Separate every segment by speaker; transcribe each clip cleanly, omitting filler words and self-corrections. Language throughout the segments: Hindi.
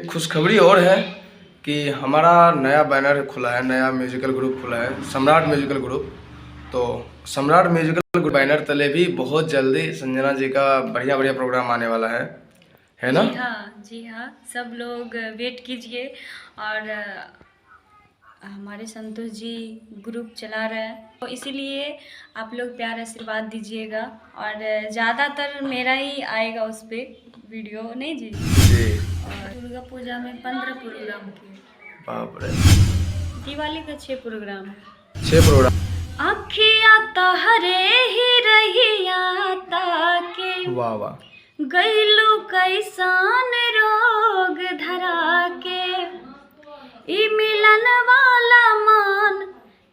Speaker 1: खुशखबरी और है कि हमारा नया बैनर खुला है, नया म्यूजिकल ग्रुप खुला है, सम्राट म्यूजिकल ग्रुप। तो सम्राट म्यूजिकल ग्रुप बैनर तले भी बहुत जल्दी संजना जी का बढ़िया बढ़िया प्रोग्राम आने वाला है ना?
Speaker 2: जी हाँ, सब लोग वेट कीजिए। और हमारे संतोष जी ग्रुप चला रहे हैं, तो इसीलिए आप लोग प्यार आशीर्वाद दीजिएगा। और ज़्यादातर मेरा ही आएगा उस पर वीडियो, नहीं जी?
Speaker 1: जी।
Speaker 2: और दुर्गा पूजा में 15 प्रोग्राम किए।
Speaker 1: बाप रे।
Speaker 2: दिवाली का 6 प्रोग्राम है।
Speaker 1: 6 प्रोग्राम।
Speaker 2: अखियाँ तहरे ही रहिया ताके,
Speaker 1: वाह वाह।
Speaker 2: गैलू कैसान रोग धरा के, ई मिलन वाला मान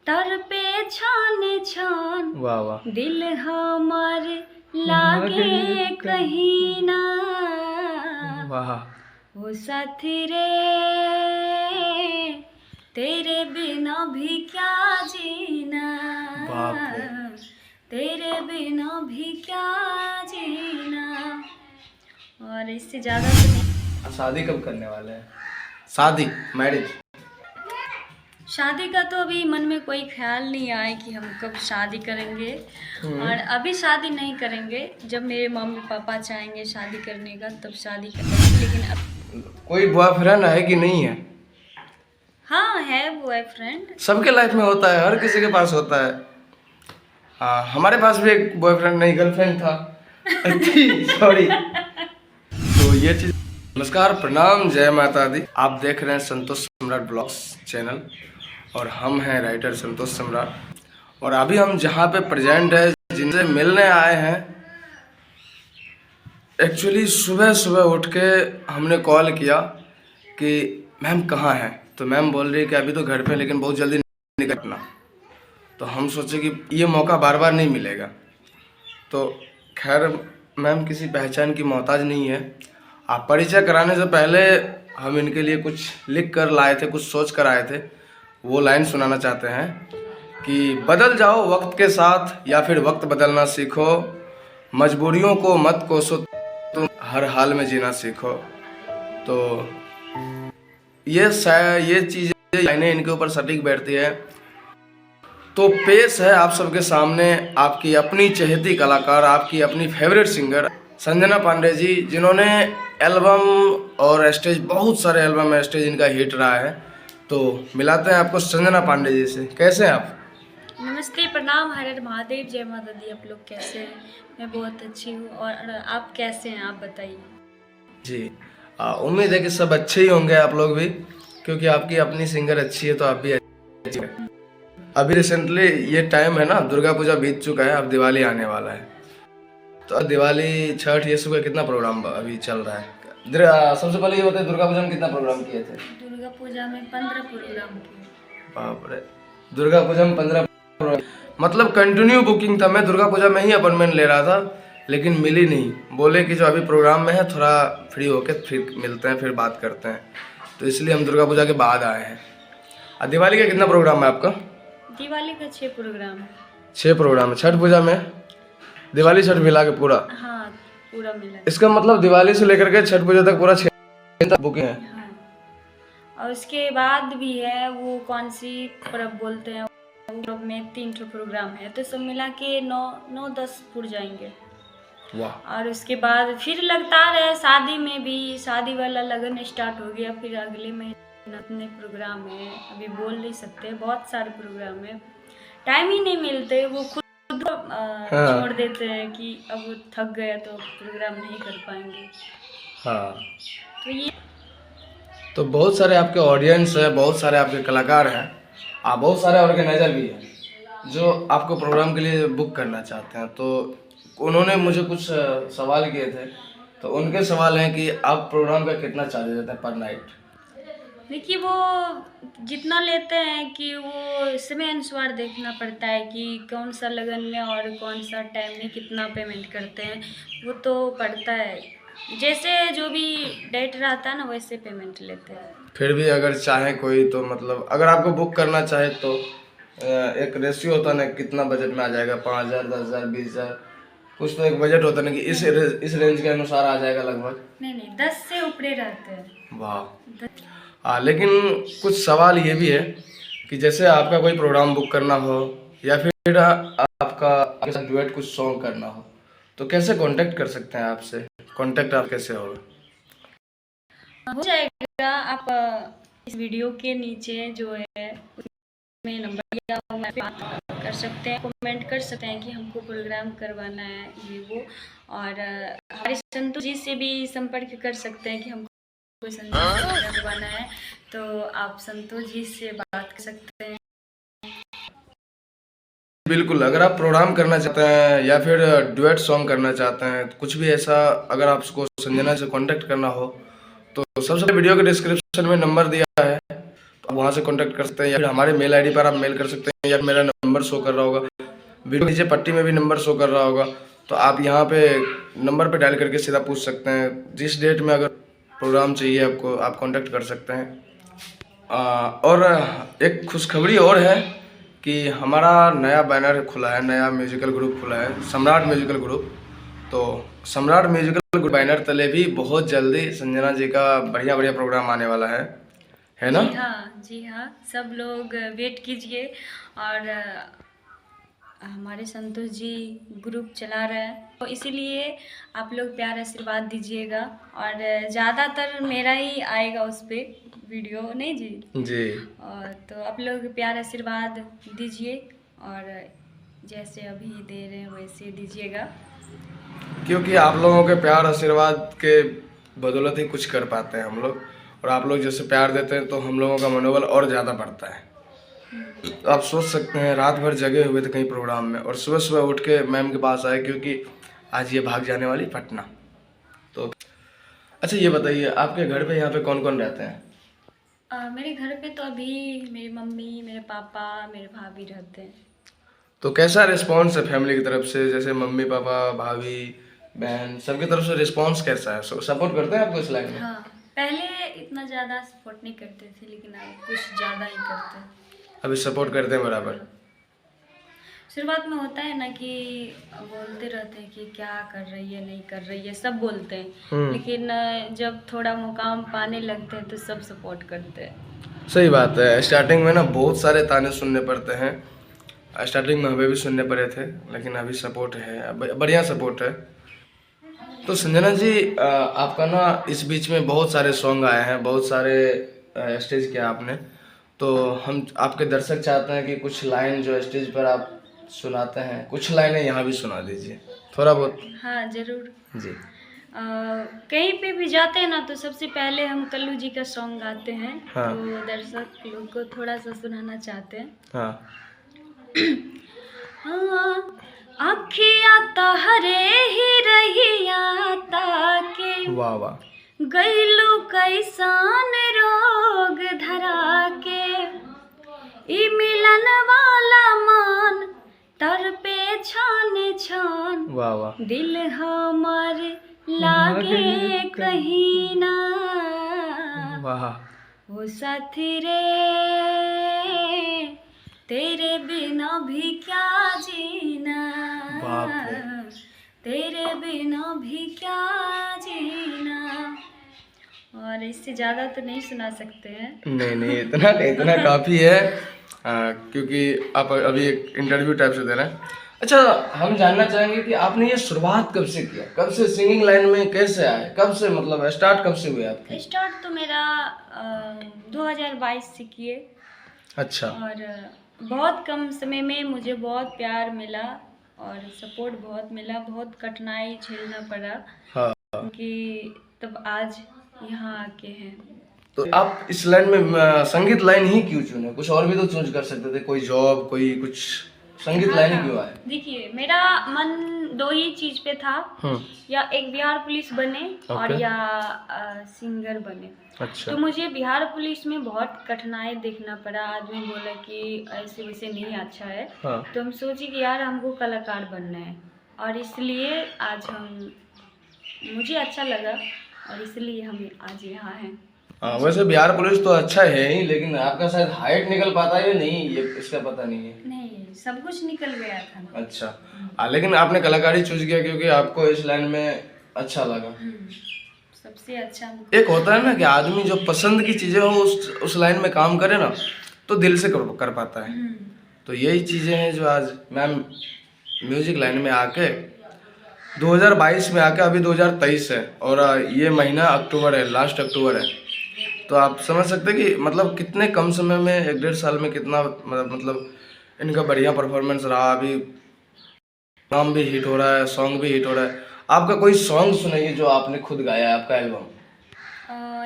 Speaker 2: तर पे छान छान,
Speaker 1: वाह वाह।
Speaker 2: दिल हमार लागे कहीं ना।
Speaker 1: वाह।
Speaker 2: ओ साथी रे, तेरे बिना भी क्या जीना,
Speaker 1: बाप रे।
Speaker 2: तेरे बिना भी क्या जीना। और इससे ज़्यादा तो नहीं।
Speaker 1: शादी कब करने वाले हैं? शादी, मैरिज?
Speaker 2: शादी का तो अभी मन में कोई ख्याल नहीं आया कि हम कब शादी करेंगे। और अभी शादी नहीं करेंगे, जब मेरे मम्मी पापा चाहेंगे शादी करने का तब शादी करेंगे। लेकिन अब
Speaker 1: कोई बॉयफ्रेंड है कि नहीं है?
Speaker 2: हाँ, है बॉयफ्रेंड।
Speaker 1: सबके लाइफ में होता है, हर किसी के पास होता है। हाँ, हमारे पास भी एक बॉयफ्रेंड नहीं, गर्लफ्रेंड था। सॉरी। तो ये चीज। नमस्कार, प्रणाम, जय माता दी। आप देख रहे हैं संतोष सम्राट ब्लॉग्स चैनल और हम हैं राइटर संतोष सम्राट। और अभी हम जहाँ पे प्रेजेंट है, जिनसे मिलने आए हैं, एक्चुअली सुबह सुबह उठ के हमने कॉल किया कि मैम कहाँ हैं, तो मैम बोल रही है कि अभी तो घर पे, लेकिन बहुत जल्दी निकलना। तो हम सोचे कि ये मौका बार बार नहीं मिलेगा। तो खैर, मैम किसी पहचान की मोहताज नहीं है। आप परिचय कराने से पहले हम इनके लिए कुछ लिख कर लाए थे, कुछ सोच कर आए थे। वो लाइन सुनाना चाहते हैं कि बदल जाओ वक्त के साथ या फिर वक्त बदलना सीखो, मजबूरियों को मत कोसो, तुम हर हाल में जीना सीखो। तो ये चीज़ें, लाइनें इनके ऊपर सटीक बैठती है। तो पेश है आप सबके सामने आपकी अपनी चहेती कलाकार, आपकी अपनी फेवरेट सिंगर संजना पांडे जी, जिन्होंने एल्बम और स्टेज, बहुत सारे एल्बम में स्टेज इनका हिट रहा है। तो मिलाते हैं आपको संजना पांडे जी से। कैसे हैं आप?
Speaker 2: नमस्ते, प्रणाम, हर हर महादेव, जय माता दी। आप लोग कैसे हैं? मैं बहुत अच्छी हूँ। और आप कैसे हैं, आप बताइए।
Speaker 1: जी, उम्मीद है कि सब अच्छे ही होंगे, आप लोग भी, क्योंकि आपकी अपनी सिंगर अच्छी है तो आप भी अच्छी है। अभी रिसेंटली ये टाइम है ना, दुर्गा पूजा बीत चुका है, अब दिवाली आने वाला है। तो दिवाली, छठ, ये सब का कितना प्रोग्राम अभी चल रहा है? सबसे पहले ये बताइए, दुर्गा पूजा में कितना प्रोग्राम किए थे?
Speaker 2: दुर्गा पूजा में 15 प्रोग्राम किए।
Speaker 1: बाप रे, दुर्गा पूजा में 15 प्रोग्राम, मतलब कंटिन्यू बुकिंग था। मैं दुर्गा पूजा में ही अपॉइंटमेंट ले रहा था, लेकिन मिली नहीं। बोले कि जो अभी प्रोग्राम में है, थोड़ा फ्री होके फिर मिलते हैं, फिर बात करते हैं। तो इसलिए हम दुर्गा पूजा के बाद आए हैं। दिवाली का कितना प्रोग्राम है आपका?
Speaker 2: दिवाली का 6 प्रोग्राम है।
Speaker 1: 6 प्रोग्राम है। छठ पूजा में, दिवाली छठ मिला के पूरा?
Speaker 2: हाँ, पूरा मिला।
Speaker 1: इसका मतलब दिवाली से लेकर के छठ पूजा तक पूरा 6 तक बुकिंग है।
Speaker 2: हाँ। और उसके बाद भी है, वो कौन सी पर्व बोलते हैं, वो में 3 प्रोग्राम है, तो सब मिला के 9-10 पूर जाएंगे।
Speaker 1: वाह।
Speaker 2: और उसके बाद फिर लगातार है, शादी में भी, शादी वाला लगन स्टार्ट हो गया। फिर अगले महीने अपने प्रोग्राम है, अभी बोल नहीं सकते, बहुत सारे प्रोग्राम है, टाइम ही नहीं मिलते। वो खुद छोड़ देते हैं कि अब वो थक गए तो प्रोग्राम नहीं कर पाएंगे।
Speaker 1: हाँ।
Speaker 2: तो ये
Speaker 1: तो बहुत सारे आपके ऑडियंस है, बहुत सारे आपके कलाकार हैं, बहुत सारे ऑर्गेनाइजर भी हैं जो आपको प्रोग्राम के लिए बुक करना चाहते हैं। तो उन्होंने मुझे कुछ सवाल किए थे, तो उनके सवाल हैं कि आप प्रोग्राम का कितना चार्ज देते हैं पर नाइट?
Speaker 2: देखिए, वो जितना लेते हैं कि वो समय अनुसार देखना पड़ता है कि कौन सा लगन में और कौन सा टाइम में कितना पेमेंट करते हैं, वो तो पड़ता है। जैसे जो भी डेट रहता है ना, वैसे पेमेंट लेते हैं।
Speaker 1: फिर भी अगर चाहे कोई, तो मतलब अगर आपको बुक करना चाहे तो एक रेशियो होता है ना, कितना बजट में आ जाएगा? 5,000, 10,000, 20,000? कुछ तो एक बजट होता है ना कि इस रेंज के अनुसार आ जाएगा लगभग।
Speaker 2: नहीं 10 से ऊपरे रहते हैं।
Speaker 1: वाह। हाँ, लेकिन कुछ सवाल ये भी है कि जैसे आपका कोई प्रोग्राम बुक करना हो या फिर आपका आपके साथ डुएट कुछ सॉन्ग करना हो, तो कैसे कांटेक्ट कर सकते हैं आपसे? कांटेक्ट आप कैसे होगा?
Speaker 2: हो जाएगा। आप इस वीडियो के नीचे जो है उसमें नंबर दिया हुआ है, बात कर सकते हैं, कमेंट कर सकते हैं कि हमको प्रोग्राम करवाना है ये वो। और हमारे संतोष जी से भी संपर्क कर सकते हैं कि हमको कोई प्रोग्राम करवाना है, तो आप संतोष जी से बात कर सकते हैं।
Speaker 1: बिल्कुल, अगर आप प्रोग्राम करना चाहते हैं या फिर डुएट सॉन्ग करना चाहते हैं, तो कुछ भी ऐसा अगर आपको संजना से कांटेक्ट करना हो, तो सबसे पहले वीडियो के डिस्क्रिप्शन में नंबर दिया है, तो वहाँ से कांटेक्ट कर सकते हैं, या फिर हमारे मेल आईडी पर आप मेल कर सकते हैं, या मेरा नंबर शो कर रहा होगा वीडियो नीचे पट्टी में भी नंबर शो कर रहा होगा, तो आप यहाँ पे नंबर पे डायल करके सीधा पूछ सकते हैं। जिस डेट में अगर प्रोग्राम चाहिए आपको, आप कांटेक्ट कर सकते हैं। और एक खुशखबरी और है कि हमारा नया बैनर खुला है, नया म्यूजिकल ग्रुप खुला है, सम्राट म्यूजिकल ग्रुप। तो सम्राट म्यूजिकल ग्रुप बैनर तले भी बहुत जल्दी संजना जी का बढ़िया बढ़िया प्रोग्राम आने वाला है ना?
Speaker 2: जी हाँ, सब लोग वेट कीजिए। और हमारे संतोष जी ग्रुप चला रहे हैं, तो इसीलिए आप लोग प्यार आशीर्वाद दीजिएगा। और ज़्यादातर मेरा ही आएगा उस पर वीडियो, नहीं जी? और तो आप लोग प्यार आशीर्वाद दीजिए, और जैसे अभी दे रहे हैं वैसे दीजिएगा,
Speaker 1: क्योंकि आप लोगों के प्यार आशीर्वाद के बदौलत ही कुछ कर पाते हैं हम लोग। और आप लोग जैसे प्यार देते हैं तो हम लोगों का मनोबल और ज़्यादा बढ़ता है। तो आप सोच सकते हैं, रात भर जगे हुए थे कहीं प्रोग्राम में, और सुबह सुबह उठ के मैम के पास आए क्योंकि आज ये भाग जाने वाली पटना। तो अच्छा, ये बताइए आपके घर पे यहाँ पे कौन कौन रहते हैं?
Speaker 2: मेरे घर पे तो अभी मेरी मम्मी, मेरे पापा, मेरे भाभी रहते हैं।
Speaker 1: तो कैसा रिस्पॉन्स है फैमिली की तरफ से? जैसे मम्मी पापा भाभी बहन सबकी तरफ से रिस्पॉन्स कैसा है? सपोर्ट करते हैं आपको इस लाइन में?
Speaker 2: हाँ, पहले इतना ज़्यादा सपोर्ट नहीं करते थे, लेकिन अब कुछ ज़्यादा ही करते हैं।
Speaker 1: अभी सपोर्ट करते हैं बराबर?
Speaker 2: शुरुआत में होता है ना कि बोलते रहते हैं कि क्या कर रही है, नहीं कर रही है, सब बोलते हैं, लेकिन जब थोड़ा मुकाम पाने लगते हैं तो सब सपोर्ट करते हैं।
Speaker 1: सही बात है। स्टार्टिंग में ना बहुत सारे ताने सुनने पड़ते हैं, स्टार्टिंग में हमें भी सुनने पड़े थे, लेकिन अभी सपोर्ट है, बढ़िया सपोर्ट है। तो संजना जी, आपका ना इस बीच में बहुत सारे सॉन्ग आए हैं, बहुत सारे स्टेज किया आपने, तो हम आपके दर्शक चाहते हैं कि कुछ लाइन जो स्टेज पर आप सुनाते हैं, कुछ लाइनें यहाँ भी सुना दीजिए थोड़ा बहुत।
Speaker 2: हाँ, ज़रूर
Speaker 1: जी।
Speaker 2: कहीं पे भी जाते हैं ना तो सबसे पहले हम कल्लू जी का सॉन्ग गाते हैं।
Speaker 1: हाँ।
Speaker 2: तो दर्शक लोग को थोड़ा सा सुनाना चाहते हैं।
Speaker 1: हाँ।
Speaker 2: हाँ, आखिया तहरे ही रहिया ताके,
Speaker 1: वाह वाह।
Speaker 2: गैलू कैसान रोग धरा के, ई मिलन वाला मान तर पे छान छान,
Speaker 1: वाह वाह।
Speaker 2: दिल हमार लागे कहीं ना,
Speaker 1: वाह।
Speaker 2: वो साथी रे तेरे बिना भी क्या जीना,
Speaker 1: बाप रे।
Speaker 2: तेरे बिना भी क्या जीना। और इससे ज़्यादा तो नहीं सुना सकते हैं।
Speaker 1: नहीं, इतना काफ़ी है, क्योंकि आप अभी एक इंटरव्यू टाइप से दे रहे हैं। अच्छा, हम जानना चाहेंगे कि आपने ये शुरुआत कब से किया, कब से सिंगिंग लाइन में कैसे आए, कब से मतलब स्टार्ट कब से हुए आपकी?
Speaker 2: स्टार्ट तो मेरा 2022 से किए।
Speaker 1: अच्छा।
Speaker 2: और बहुत कम समय में मुझे बहुत प्यार मिला और सपोर्ट बहुत मिला, बहुत कठिनाई झेलना पड़ा।
Speaker 1: हाँ।
Speaker 2: क्योंकि तब आज यहाँ आके हैं।
Speaker 1: तो आप इस लाइन में संगीत लाइन ही क्यों चुने? कुछ और भी तो चूज कर सकते थे, कोई जॉब, कोई कुछ, संगीत लाइन ही क्यों आए?
Speaker 2: देखिए, मेरा मन दो ही चीज पे था, या एक बिहार पुलिस बने और या सिंगर बने।
Speaker 1: अच्छा।
Speaker 2: तो मुझे बिहार पुलिस में बहुत कठिनाई देखना पड़ा। आदमी बोला कि ऐसे वैसे नहीं अच्छा है।
Speaker 1: हाँ।
Speaker 2: तो हम सोचे कि यार हमको कलाकार बनना है, और इसलिए आज मुझे अच्छा लगा और इसलिए हम आज यहाँ हैं।
Speaker 1: हाँ, वैसे बिहार पुलिस तो अच्छा है ही, लेकिन आपका शायद हाइट निकल पाता है या नहीं, ये इसका पता नहीं है।
Speaker 2: नहीं, सब कुछ निकल गया था ना।
Speaker 1: अच्छा। लेकिन आपने कलाकारी चूज किया क्योंकि आपको इस लाइन में अच्छा लगा।
Speaker 2: सबसे अच्छा
Speaker 1: एक होता है ना कि आदमी जो पसंद की चीजें हो उस लाइन में काम करे ना, तो दिल से कर पाता है। तो यही चीजें हैं जो आज मैम म्यूजिक लाइन में आके 2022 में आके, अभी 2023 है और ये महीना अक्टूबर है, लास्ट अक्टूबर है। तो आप समझ सकते हैं कि मतलब कितने कम समय में 1-1.5 साल में कितना मतलब इनका बढ़िया परफॉर्मेंस रहा। अभी नाम भी हिट हो रहा है, सॉन्ग भी हिट हो रहा है। आपका कोई सॉन्ग सुनाइए जो आपने खुद गाया है, आपका एल्बम।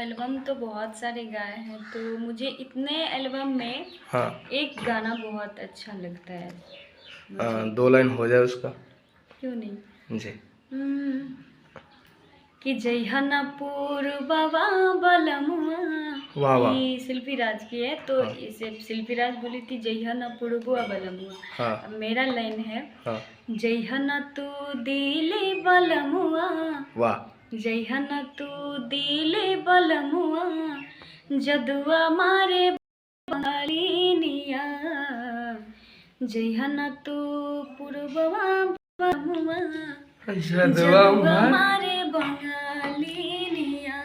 Speaker 2: एल्बम तो बहुत सारे गाए हैं, तो मुझे इतने एल्बम में
Speaker 1: हाँ,
Speaker 2: एक गाना बहुत अच्छा लगता है।
Speaker 1: 2 लाइन हो जाए उसका।
Speaker 2: क्यों नहीं।
Speaker 1: जी।
Speaker 2: कि जयहनपुर बाबा बलमुआ,
Speaker 1: वाह वाह।
Speaker 2: ये शिल्पी राज की है, तो
Speaker 1: हाँ।
Speaker 2: इसे शिल्पी राज बोली थी जयहनपुर बुआ बलमुआ।
Speaker 1: हाँ
Speaker 2: अब मेरा लाइन है,
Speaker 1: हाँ।
Speaker 2: जयहन तू दिले बलमुआ,
Speaker 1: वाह।
Speaker 2: जयहन तू दिले बलमुआ, जदुआ मारे बंगालिनिया, जयहन तू पुरबवा बलमुआ, जदुआ मारे बंगालिनिया,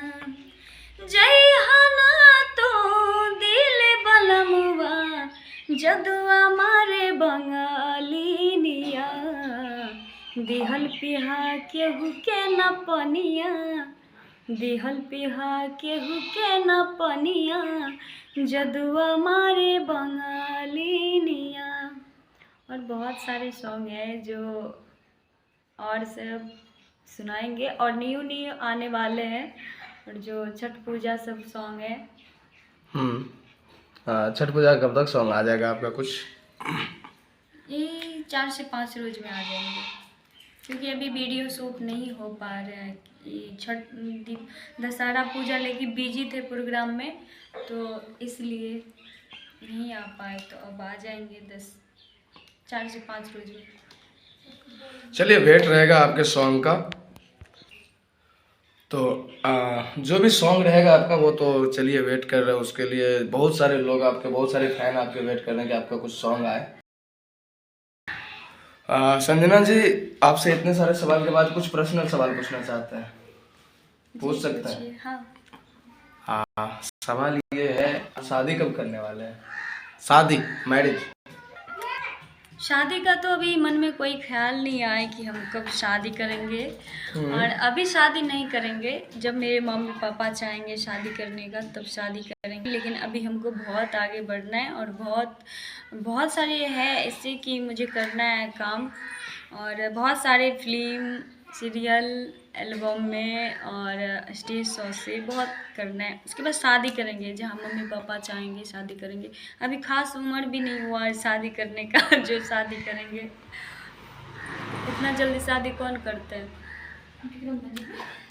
Speaker 2: जयहन तू दिले बलमुआ, जदुआ मारे बंगालिनिया, दिहल पिहा केहू के न पनिया, दिहल पिहा केहू के न पनिया, जदुआ मारे बंगालिनिया। और बहुत सारे सॉन्ग हैं जो और सब सुनाएंगे, और न्यू आने वाले हैं, और जो छठ पूजा सब सॉन्ग है।
Speaker 1: छठ पूजा कब तक सॉन्ग आ जाएगा आपका कुछ?
Speaker 2: ये 4 से 5 रोज में आ जाएंगे, क्योंकि अभी वीडियो शूट नहीं हो पा रहा है। ये छठ दशहरा पूजा लेके बिजी थे प्रोग्राम में, तो इसलिए नहीं आ पाए, तो अब आ जाएंगे 4 से 5 रोज में।
Speaker 1: चलिए, वेट रहेगा आपके सॉन्ग का। तो जो भी सॉन्ग रहेगा आपका वो तो चलिए वेट कर रहे हैं उसके लिए। बहुत सारे लोग आपके, बहुत सारे फैन आपके वेट कर रहे हैं कि आपका कुछ सॉन्ग आए। संजना जी, आपसे इतने सारे सवाल के बाद कुछ पर्सनल सवाल पूछना चाहते हैं, पूछ सकते हैं? हाँ। सवाल ये है, शादी कब करने वाले हैं? शादी, मैरिज?
Speaker 2: शादी का तो अभी मन में कोई ख्याल नहीं आया कि हम कब शादी करेंगे, और अभी शादी नहीं करेंगे। जब मेरे मम्मी पापा चाहेंगे शादी करने का तब शादी करेंगे, लेकिन अभी हमको बहुत आगे बढ़ना है, और बहुत सारे है इससे कि मुझे करना है काम, और बहुत सारे फिल्म, सीरियल, एल्बम में और स्टेज शो से बहुत करना है। उसके बाद शादी करेंगे, जहाँ मम्मी पापा चाहेंगे शादी करेंगे। अभी खास उम्र भी नहीं हुआ है शादी करने का जो शादी करेंगे। इतना जल्दी शादी कौन करते हैं।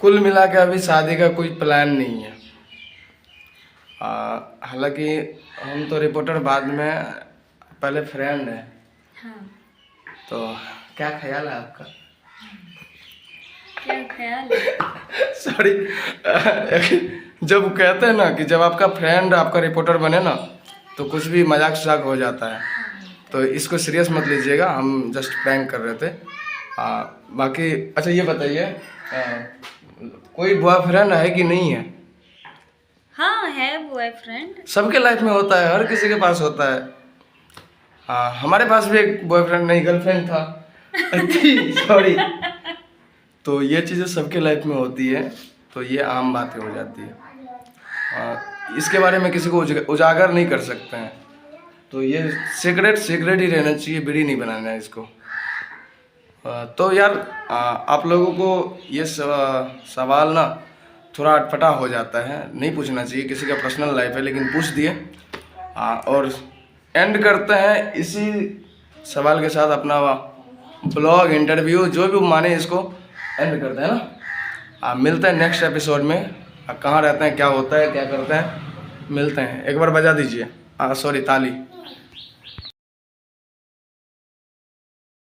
Speaker 1: कुल मिला के अभी शादी का कोई प्लान नहीं है। हालांकि हम तो रिपोर्टर बाद में, पहले फ्रेंड है।
Speaker 2: हाँ।
Speaker 1: तो क्या ख्याल है आपका?
Speaker 2: क्या ख्याल है?
Speaker 1: सॉरी, जब कहते हैं ना कि जब आपका फ्रेंड आपका रिपोर्टर बने ना, तो कुछ भी मजाक शजाक हो जाता है, तो इसको सीरियस मत लीजिएगा, हम जस्ट प्रैंक कर रहे थे। बाकी अच्छा ये बताइए, कोई बॉयफ्रेंड है कि नहीं है?
Speaker 2: हाँ, है बॉयफ्रेंड।
Speaker 1: सबके लाइफ में होता है, हर किसी के पास होता है। हमारे पास भी एक बॉयफ्रेंड नहीं, गर्लफ्रेंड था। सॉरी। तो ये चीज़ें सबके लाइफ में होती है, तो ये आम बातें हो जाती है। इसके बारे में किसी को उजागर नहीं कर सकते हैं, तो ये सीक्रेट ही रहना चाहिए, बीड़ी नहीं बनाना है इसको। तो यार, आप लोगों को ये सवाल ना थोड़ा अटपटा हो जाता है, नहीं पूछना चाहिए, किसी का पर्सनल लाइफ है, लेकिन पूछ दिए। और एंड करते हैं इसी सवाल के साथ अपना ब्लॉग, इंटरव्यू, जो भी माने इसको एंड करते हैं ना। मिलते हैं नेक्स्ट एपिसोड में। कहाँ रहते हैं, क्या होता है, क्या करते हैं, मिलते हैं। एक बार बजा दीजिए, सॉरी, ताली।